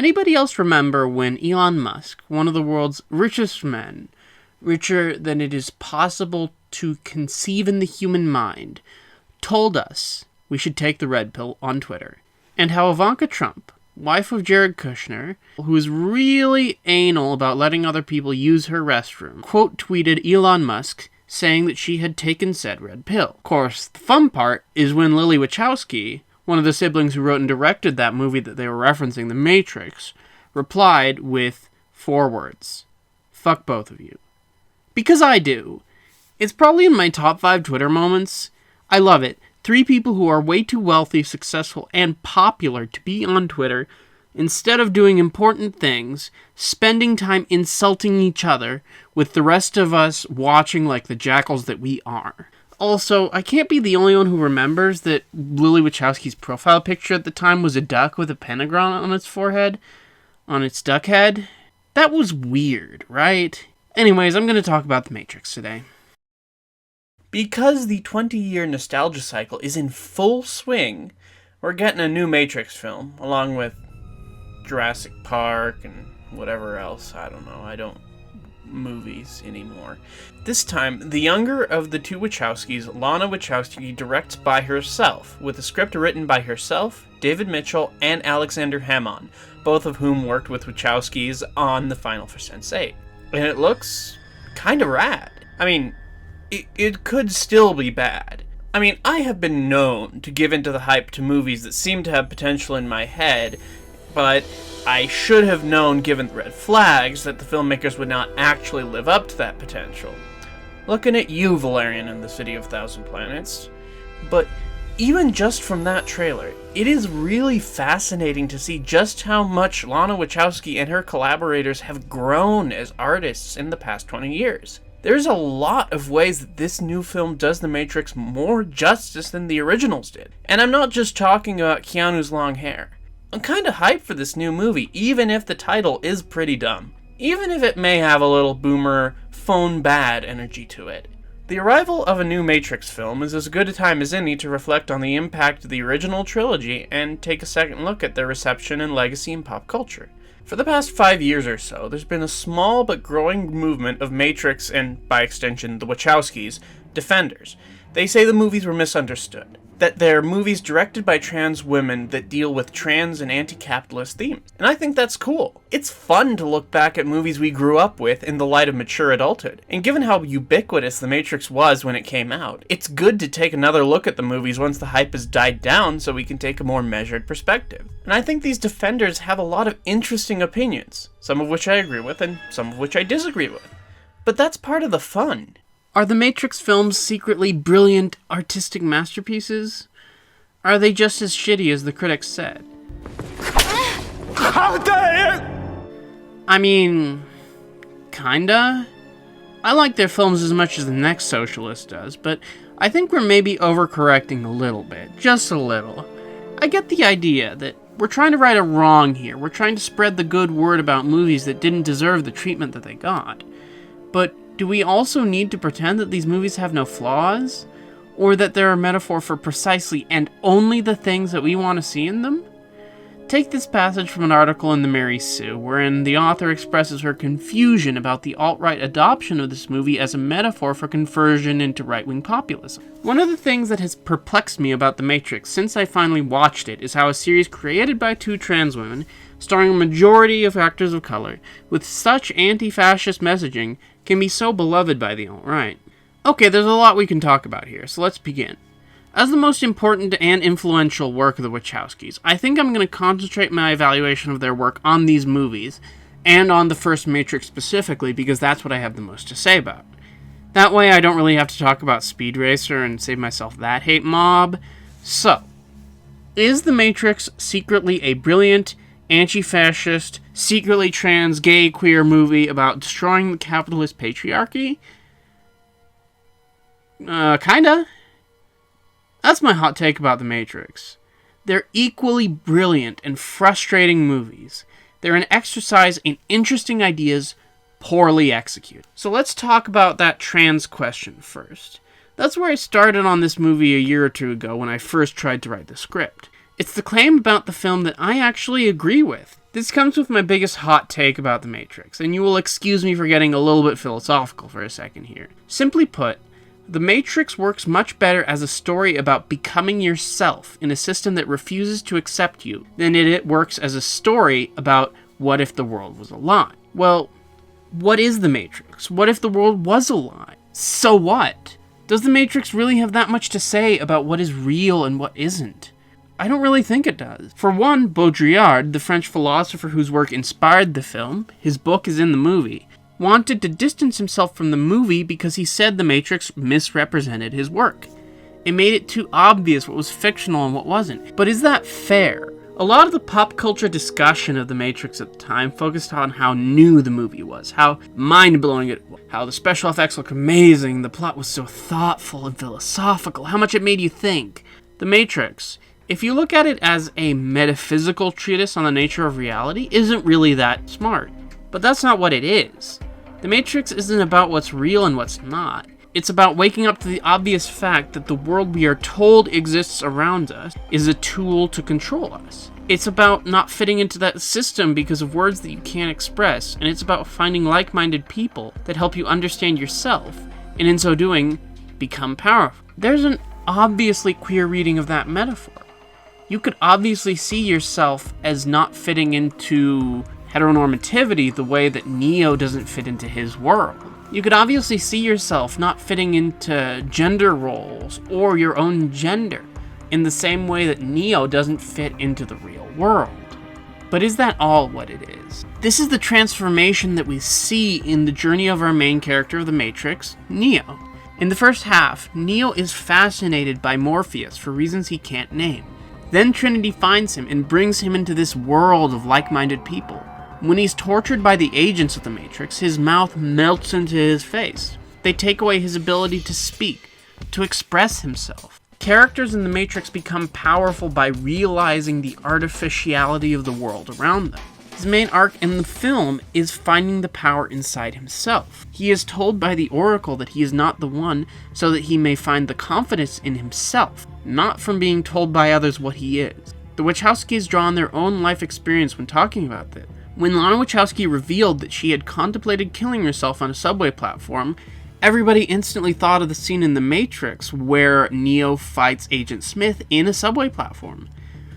Anybody else remember when Elon Musk, one of the world's richest men, richer than it is possible to conceive in the human mind, told us we should take the red pill on Twitter? And how Ivanka Trump, wife of Jared Kushner, who is really anal about letting other people use her restroom, quote tweeted Elon Musk saying that she had taken said red pill. Of course, the fun part is when Lily Wachowski, one of the siblings who wrote and directed that movie that they were referencing, The Matrix, replied with 4 words. Fuck both of you. Because I do. It's probably in my top 5 Twitter moments. I love it. 3 people who are way too wealthy, successful, and popular to be on Twitter, instead of doing important things, spending time insulting each other, with the rest of us watching like the jackals that we are. Also, I can't be the only one who remembers that Lily Wachowski's profile picture at the time was a duck with a pentagon on its forehead, on its duck head. That was weird, right? Anyways, I'm going to talk about The Matrix today. Because the 20-year nostalgia cycle is in full swing, we're getting a new Matrix film, along with Jurassic Park and whatever else. I don't know. Movies anymore. This time, the younger of the 2 Wachowskis, Lana Wachowski, directs by herself, with a script written by herself, David Mitchell, and Alexander Hammond, both of whom worked with Wachowskis on the final for Sense8. And it looks kinda rad. I mean, it could still be bad. I mean, I have been known to give into the hype to movies that seem to have potential in my head, but I should have known, given the red flags, that the filmmakers would not actually live up to that potential. Looking at you, Valerian and the City of Thousand Planets. But even just from that trailer, it is really fascinating to see just how much Lana Wachowski and her collaborators have grown as artists in the past 20 years. There's a lot of ways that this new film does The Matrix more justice than the originals did. And I'm not just talking about Keanu's long hair. I'm kinda hyped for this new movie, even if the title is pretty dumb. Even if it may have a little boomer, phone bad energy to it. The arrival of a new Matrix film is as good a time as any to reflect on the impact of the original trilogy and take a second look at their reception and legacy in pop culture. For the past 5 years or so, there's been a small but growing movement of Matrix and, by extension, the Wachowskis, defenders. They say the movies were misunderstood, that they're movies directed by trans women that deal with trans and anti-capitalist themes. And I think that's cool. It's fun to look back at movies we grew up with in the light of mature adulthood. And given how ubiquitous The Matrix was when it came out, it's good to take another look at the movies once the hype has died down so we can take a more measured perspective. And I think these defenders have a lot of interesting opinions, some of which I agree with and some of which I disagree with. But that's part of the fun. Are the Matrix films secretly brilliant artistic masterpieces? Are they just as shitty as the critics said? How dare you! I mean, kinda. I like their films as much as the next socialist does, but I think we're maybe overcorrecting a little bit. Just a little. I get the idea that we're trying to right a wrong here. We're trying to spread the good word about movies that didn't deserve the treatment that they got. But do we also need to pretend that these movies have no flaws? Or that they're a metaphor for precisely and only the things that we want to see in them? Take this passage from an article in the Mary Sue, wherein the author expresses her confusion about the alt-right adoption of this movie as a metaphor for conversion into right-wing populism. One of the things that has perplexed me about The Matrix since I finally watched it is how a series created by 2 trans women, starring a majority of actors of color, with such anti-fascist messaging, can be so beloved by the alt-right. Okay, there's a lot we can talk about here, so let's begin. As the most important and influential work of the Wachowskis, I think I'm going to concentrate my evaluation of their work on these movies, and on the first Matrix specifically, because that's what I have the most to say about. That way I don't really have to talk about Speed Racer and save myself that hate mob. So, is The Matrix secretly a brilliant, anti-fascist, secretly trans, gay, queer movie about destroying the capitalist patriarchy? Kinda. That's my hot take about The Matrix. They're equally brilliant and frustrating movies. They're an exercise in interesting ideas, poorly executed. So let's talk about that trans question first. That's where I started on this movie a year or 2 ago when I first tried to write the script. It's the claim about the film that I actually agree with. This comes with my biggest hot take about The Matrix, and you will excuse me for getting a little bit philosophical for a second here. Simply put, The Matrix works much better as a story about becoming yourself in a system that refuses to accept you than it works as a story about what if the world was a lie. Well, what is The Matrix? What if the world was a lie? So what? Does The Matrix really have that much to say about what is real and what isn't? I don't really think it does. For one, Baudrillard, the French philosopher whose work inspired the film, his book is in the movie, wanted to distance himself from the movie because he said The Matrix misrepresented his work. It made it too obvious what was fictional and what wasn't. But is that fair? A lot of the pop culture discussion of The Matrix at the time focused on how new the movie was, how mind-blowing it was, how the special effects looked amazing, the plot was so thoughtful and philosophical, how much it made you think. The Matrix, if you look at it as a metaphysical treatise on the nature of reality, isn't really that smart. But that's not what it is. The Matrix isn't about what's real and what's not. It's about waking up to the obvious fact that the world we are told exists around us is a tool to control us. It's about not fitting into that system because of words that you can't express, and it's about finding like-minded people that help you understand yourself, and in so doing, become powerful. There's an obviously queer reading of that metaphor. You could obviously see yourself as not fitting into heteronormativity the way that Neo doesn't fit into his world. You could obviously see yourself not fitting into gender roles or your own gender in the same way that Neo doesn't fit into the real world. But is that all what it is? This is the transformation that we see in the journey of our main character of The Matrix, Neo. In the first half, Neo is fascinated by Morpheus for reasons he can't name. Then Trinity finds him and brings him into this world of like-minded people. When he's tortured by the agents of the Matrix, his mouth melts into his face. They take away his ability to speak, to express himself. Characters in the Matrix become powerful by realizing the artificiality of the world around them. His main arc in the film is finding the power inside himself. He is told by the Oracle that he is not the one, so that he may find the confidence in himself, not from being told by others what he is. The Wachowskis draw on their own life experience when talking about this. When Lana Wachowski revealed that she had contemplated killing herself on a subway platform, everybody instantly thought of the scene in The Matrix where Neo fights Agent Smith in a subway platform.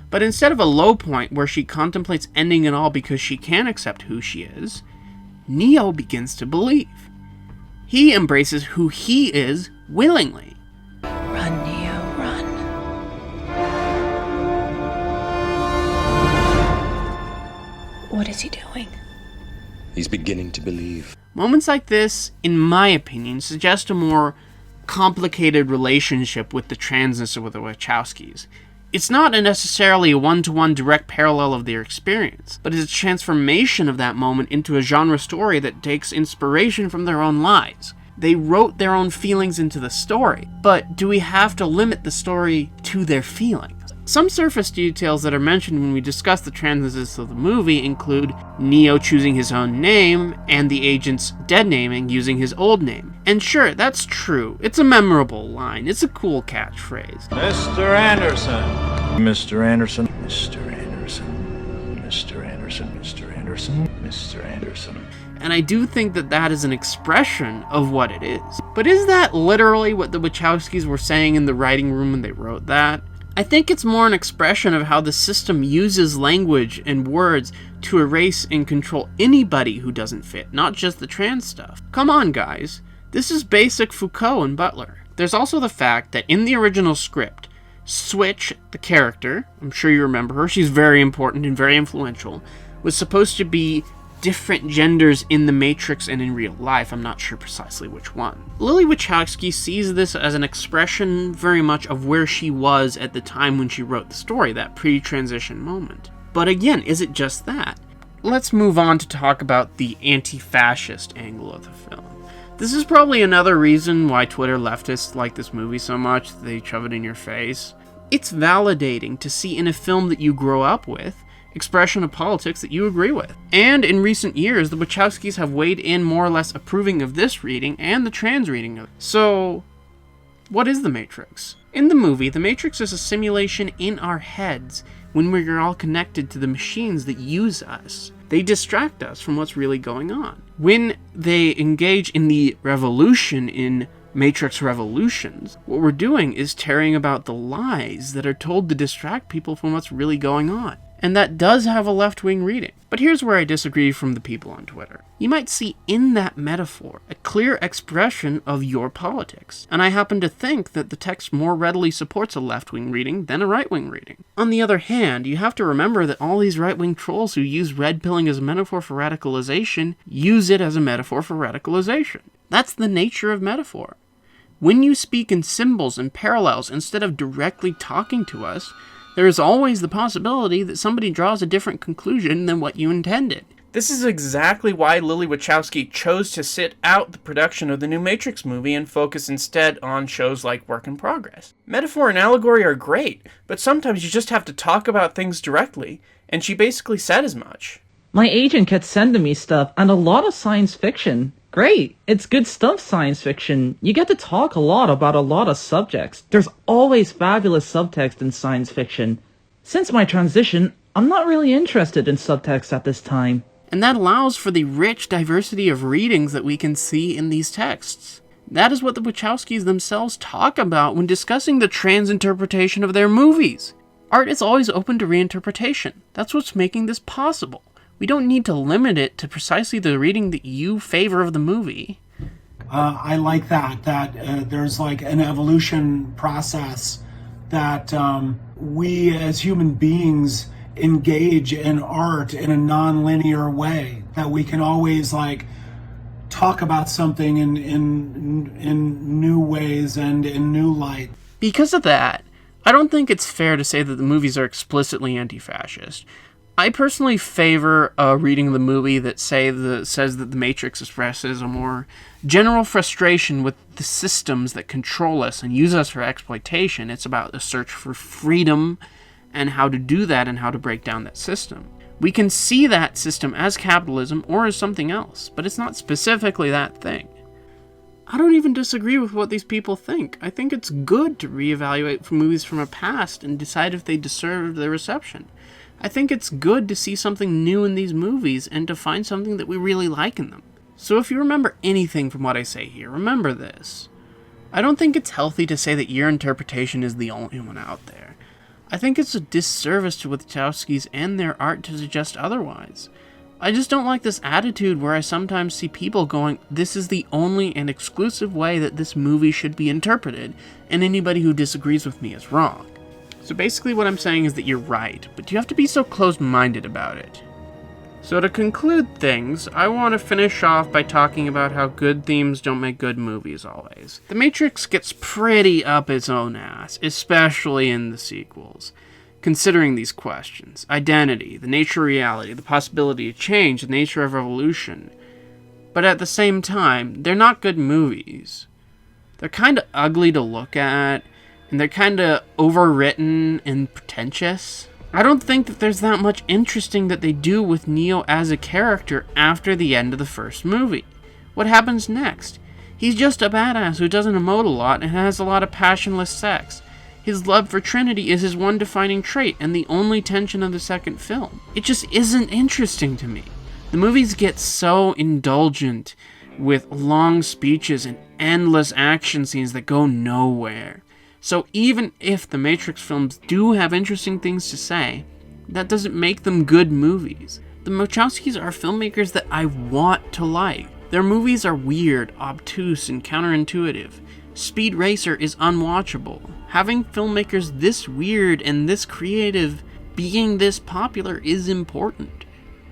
But instead of a low point where she contemplates ending it all because she can't accept who she is, Neo begins to believe. He embraces who he is willingly. Run, Neo, run. What is he doing? He's beginning to believe. Moments like this, in my opinion, suggest a more complicated relationship with the transness of the Wachowskis. It's not necessarily a one-to-one direct parallel of their experience, but it's a transformation of that moment into a genre story that takes inspiration from their own lives. They wrote their own feelings into the story, but do we have to limit the story to their feelings? Some surface details that are mentioned when we discuss the transness of the movie include Neo choosing his own name and the agent's dead naming using his old name. And sure, that's true. It's a memorable line. It's a cool catchphrase. Mr. Anderson. Mr. Anderson. Mr. Anderson. Mr. Anderson. Mr. Anderson. Mr. Anderson. And I do think that that is an expression of what it is. But is that literally what the Wachowskis were saying in the writing room when they wrote that? I think it's more an expression of how the system uses language and words to erase and control anybody who doesn't fit, not just the trans stuff. Come on, guys. This is basic Foucault and Butler. There's also the fact that in the original script, Switch, the character, I'm sure you remember her, she's very important and very influential, was supposed to be different genders in the Matrix and in real life. I'm not sure precisely which one. Lily Wachowski sees this as an expression very much of where she was at the time when she wrote the story, that pre-transition moment. But again, is it just that? Let's move on to talk about the anti-fascist angle of the film. This is probably another reason why Twitter leftists like this movie so much, they shove it in your face. It's validating to see in a film that you grow up with expression of politics that you agree with. And in recent years, the Wachowskis have weighed in more or less approving of this reading and the trans reading of it. So, what is The Matrix? In the movie, The Matrix is a simulation in our heads when we're all connected to the machines that use us. They distract us from what's really going on. When they engage in the revolution in Matrix Revolutions, what we're doing is tearing about the lies that are told to distract people from what's really going on. And that does have a left-wing reading. But here's where I disagree from the people on Twitter. You might see in that metaphor a clear expression of your politics, and I happen to think that the text more readily supports a left-wing reading than a right-wing reading. On the other hand, you have to remember that all these right-wing trolls who use red-pilling as a metaphor for radicalization use it as a metaphor for radicalization. That's the nature of metaphor. When you speak in symbols and parallels instead of directly talking to us, there is always the possibility that somebody draws a different conclusion than what you intended. This is exactly why Lily Wachowski chose to sit out the production of the new Matrix movie and focus instead on shows like Work in Progress. Metaphor and allegory are great, but sometimes you just have to talk about things directly, and she basically said as much. My agent kept sending me stuff, and a lot of science fiction. Great, it's good stuff, science fiction. You get to talk a lot about a lot of subjects. There's always fabulous subtext in science fiction. Since my transition, I'm not really interested in subtext at this time. And that allows for the rich diversity of readings that we can see in these texts. That is what the Wachowskis themselves talk about when discussing the trans interpretation of their movies. Art is always open to reinterpretation. That's what's making this possible. We don't need to limit it to precisely the reading that you favor of the movie. I like that there's like an evolution process that we as human beings engage in art in a non-linear way, that we can always like talk about something in new ways and in new light. Because of that, I don't think it's fair to say that the movies are explicitly anti-fascist. I personally favor a reading of the movie that says that The Matrix expresses a more general frustration with the systems that control us and use us for exploitation. It's about a search for freedom and how to do that and how to break down that system. We can see that system as capitalism or as something else, but it's not specifically that thing. I don't even disagree with what these people think. I think it's good to reevaluate movies from a past and decide if they deserve their reception. I think it's good to see something new in these movies and to find something that we really like in them. So if you remember anything from what I say here, remember this. I don't think it's healthy to say that your interpretation is the only one out there. I think it's a disservice to Wachowskis and their art to suggest otherwise. I just don't like this attitude where I sometimes see people going, this is the only and exclusive way that this movie should be interpreted, and anybody who disagrees with me is wrong. So basically what I'm saying is that you're right, but you have to be so closed-minded about it. So to conclude things, I want to finish off by talking about how good themes don't make good movies always. The Matrix gets pretty up its own ass, especially in the sequels. Considering these questions, identity, the nature of reality, the possibility of change, the nature of evolution. But at the same time, they're not good movies. They're kind of ugly to look at, and they're kind of overwritten and pretentious. I don't think that there's that much interesting that they do with Neo as a character after the end of the first movie. What happens next? He's just a badass who doesn't emote a lot and has a lot of passionless sex. His love for Trinity is his one defining trait and the only tension of the second film. It just isn't interesting to me. The movies get so indulgent with long speeches and endless action scenes that go nowhere. So even if the Matrix films do have interesting things to say, that doesn't make them good movies. The Wachowskis are filmmakers that I want to like. Their movies are weird, obtuse, and counterintuitive. Speed Racer is unwatchable. Having filmmakers this weird and this creative being this popular is important.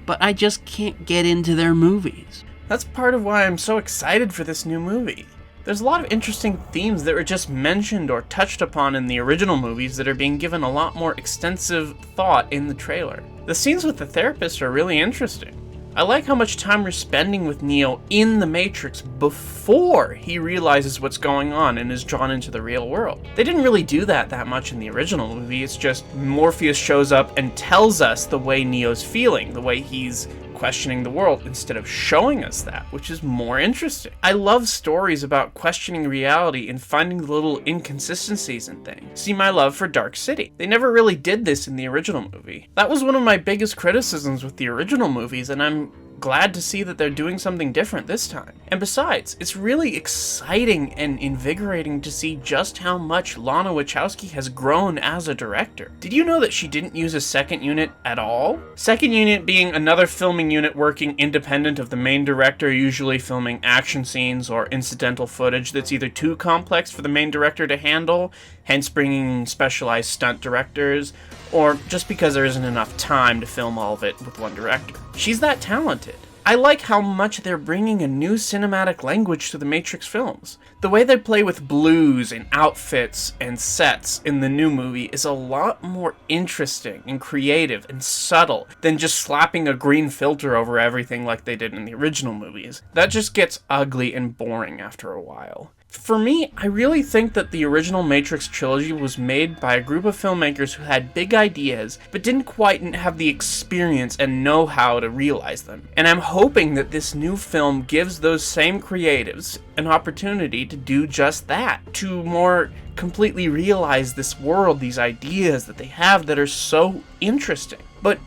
But I just can't get into their movies. That's part of why I'm so excited for this new movie. There's a lot of interesting themes that were just mentioned or touched upon in the original movies that are being given a lot more extensive thought in the trailer. The scenes with the therapist are really interesting. I like how much time we're spending with Neo in the Matrix before he realizes what's going on and is drawn into the real world. They didn't really do that much in the original movie. It's just Morpheus shows up and tells us the way Neo's feeling, the way he's questioning the world instead of showing us that, which is more interesting. I love stories about questioning reality and finding the little inconsistencies in things. See my love for Dark City. They never really did this in the original movie. That was one of my biggest criticisms with the original movies, and I'm glad to see that they're doing something different this time. And besides, it's really exciting and invigorating to see just how much Lana Wachowski has grown as a director. Did you know that she didn't use a second unit at all? Second unit being another filming unit working independent of the main director, usually filming action scenes or incidental footage that's either too complex for the main director to handle, hence bringing specialized stunt directors, or just because there isn't enough time to film all of it with one director. She's that talented. I like how much they're bringing a new cinematic language to the Matrix films. The way they play with blues and outfits and sets in the new movie is a lot more interesting and creative and subtle than just slapping a green filter over everything like they did in the original movies. That just gets ugly and boring after a while. For me, I really think that the original Matrix trilogy was made by a group of filmmakers who had big ideas, but didn't quite have the experience and know-how to realize them. And I'm hoping that this new film gives those same creatives an opportunity to do just that, to more completely realize this world, these ideas that they have that are so interesting. But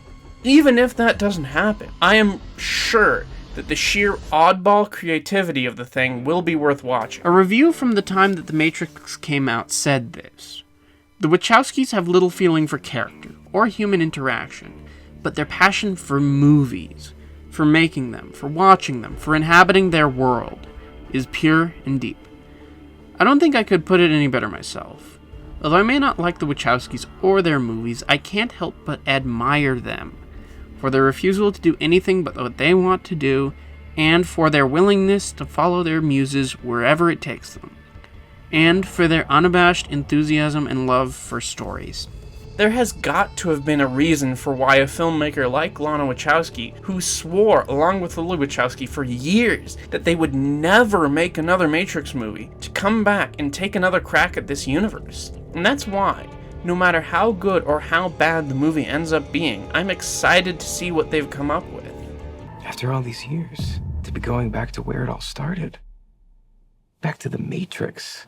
even if that doesn't happen, I am sure that the sheer oddball creativity of the thing will be worth watching. A review from the time that The Matrix came out said this: "The Wachowskis have little feeling for character or human interaction, but their passion for movies, for making them, for watching them, for inhabiting their world, is pure and deep. I don't think I could put it any better myself. Although I may not like the Wachowskis or their movies, I can't help but admire them for their refusal to do anything but what they want to do, and for their willingness to follow their muses wherever it takes them, and for their unabashed enthusiasm and love for stories." There has got to have been a reason for why a filmmaker like Lana Wachowski, who swore, along with Lily Wachowski for years, that they would never make another Matrix movie, to come back and take another crack at this universe. And that's why, no matter how good or how bad the movie ends up being, I'm excited to see what they've come up with. After all these years, to be going back to where it all started. Back to the Matrix.